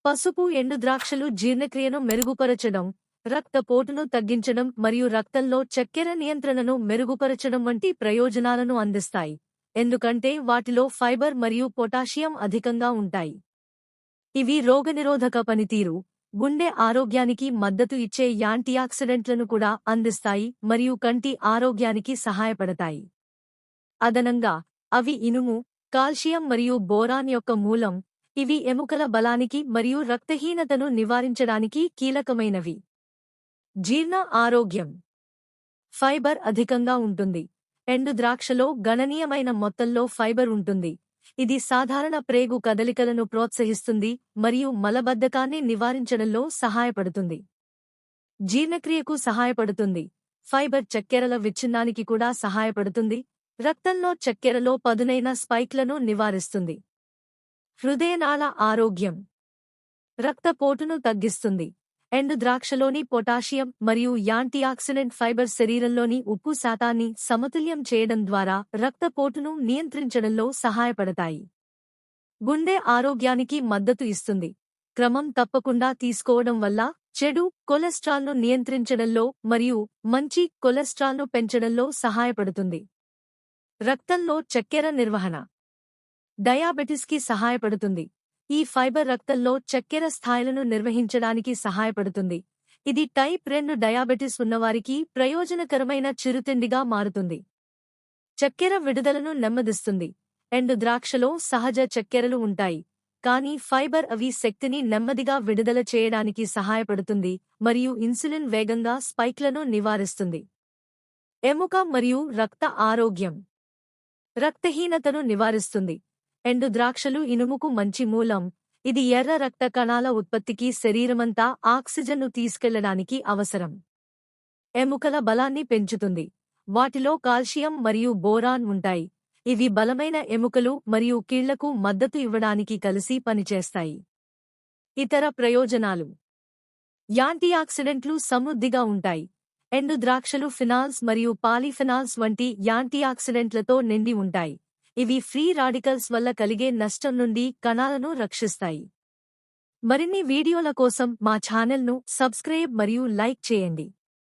పసుపు ఎండు ద్రాక్షలు జీర్ణక్రియను మెరుగుపరచడం, రక్తపోటును తగ్గించడం మరియు రక్తంలో చక్కెర నియంత్రణను మెరుగుపరచడం వంటి ప్రయోజనాలను అందిస్తాయి, ఎందుకంటే వాటిలో ఫైబర్ మరియు పొటాషియం అధికంగా ఉంటాయి. ఇవి రోగనిరోధక పనితీరు, గుండె ఆరోగ్యానికి మద్దతు ఇచ్చే యాంటీఆక్సిడెంట్లను కూడా అందిస్తాయి మరియు కంటి ఆరోగ్యానికి సహాయపడతాయి. అదనంగా, అవి ఇనుము, కాల్షియం మరియు బోరాన్ యొక్క మూలం, ఇవి ఎముకల బలానికి మరియు రక్తహీనతను నివారించడానికి కీలకమైనవి. జీర్ణ ఆరోగ్యం. ఫైబర్ అధికంగా ఉంటుంది. ఎండు ద్రాక్షలో గణనీయమైన మొత్తంలో ఫైబర్ ఉంటుంది. ఇది సాధారణ ప్రేగు కదలికలను ప్రోత్సహిస్తుంది మరియు మలబద్ధకాన్ని నివారించడంలో సహాయపడుతుంది. జీర్ణక్రియకు సహాయపడుతుంది. ఫైబర్ చక్కెరల విచ్ఛిన్నానికి కూడా సహాయపడుతుంది. రక్తంలో చక్కెరలో పదునైన స్పైక్లను నివారిస్తుంది. హృదయనాళ ఆరోగ్యం. రక్తపోటును తగ్గిస్తుంది. ఎండు ద్రాక్షలోని పొటాషియం మరియు యాంటీఆక్సిడెంట్ ఫైబర్ శరీరంలోని ఉప్పు శాతాన్ని సమతుల్యం చేయడం ద్వారా రక్తపోటును నియంత్రించడంలో సహాయపడతాయి. గుండె ఆరోగ్యానికి మద్దతు ఇస్తుంది. క్రమం తప్పకుండా తీసుకోవడం వల్ల చెడు కొలెస్ట్రాల్ను నియంత్రించడంలో మరియు మంచి కొలెస్ట్రాల్ను పెంచడంలో సహాయపడుతుంది. రక్తంలో చక్కెర నిర్వహణ. డయాబెటిస్కి సహాయపడుతుంది. ఈ ఫైబర్ రక్తంలో చక్కెర స్థాయిలను నిర్వహించడానికి సహాయపడుతుంది. ఇది టైప్ 2 డయాబెటిస్ ఉన్నవారికి ప్రయోజనకరమైన చిరుతిండిగా మారుతుంది. చక్కెర విడుదలను నెమ్మదిస్తుంది. ఎండు ద్రాక్షలో సహజ చక్కెరలు ఉంటాయి, కానీ ఫైబర్ అవి శక్తిని నెమ్మదిగా విడుదల చేయడానికి సహాయపడుతుంది మరియు ఇన్సులిన్ వేగంగా స్పైక్లను నివారిస్తుంది. ఎముక మరియు రక్త ఆరోగ్యం. రక్తహీనతను నివారిస్తుంది. ఎండు ద్రాక్షలు ఇనుముకు మంచి మూలం, ఇది ఎర్ర రక్త కణాల ఉత్పత్తికి శరీరమంతా ఆక్సిజన్ను తీసుకెళ్లడానికి అవసరం. ఎముకల బలాన్ని పెంచుతుంది. వాటిలో కాల్షియం మరియు బోరాన్ ఉంటాయి. ఇవి బలమైన ఎముకలు మరియు కీళ్లకు మద్దతు ఇవ్వడానికి కలిసి పనిచేస్తాయి. ఇతర ప్రయోజనాలు. యాంటీఆక్సిడెంట్లు సమృద్ధిగా ఉంటాయి. ఎండు ద్రాక్షలు ఫినాల్స్ మరియు పాలీఫెనాల్స్ వంటి యాంటీఆక్సిడెంట్లతో నిండి ఉంటాయి. ఇవి ఫ్రీ రాడికల్స్ వల్ల కలిగే నష్టం నుండి కణాలను రక్షిస్తాయి. మరిన్ని వీడియోల కోసం మా ఛానల్ను సబ్స్క్రైబ్ మరియు లైక్ చేయండి.